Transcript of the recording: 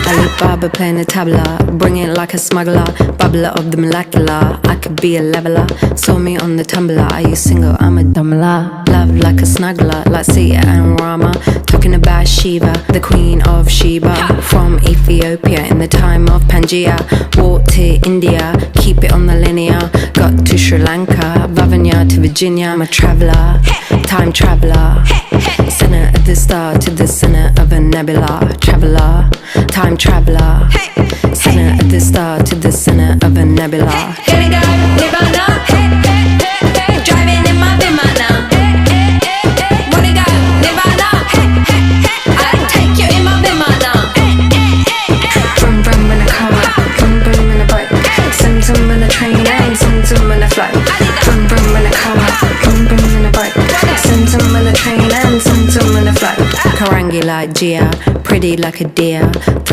Alibaba playing the tabla, bring it like a smuggler, bubbler of the molecular. I could be a leveler, saw me on the tumbler. Are you single? I'm a dumbler. Love like a snuggler, like Sita and Rama. Talking about Shiva, the queen of Sheba. From Ethiopia in the time of Pangaea. Walked to India, keep it on the linear. Got to Sri Lanka, Vavanya to Virginia. I'm a traveller, time traveller. Center of the star to the center of a nebula. Traveller, time traveller. Center of the star to the center of a nebula. Gonna go Nirvana, driving in my Vimana. Wanna go Nirvana, I'll take you in my Vimana. Vroom vroom in a car, vroom vroom in a bike. Zoom zoom in a train and zoom zoom in a flight. Vroom vroom in a car, vroom vroom in a bike. Zoom zoom in a train and zoom zoom in a flight. Karangi like Gia, pretty like a deer.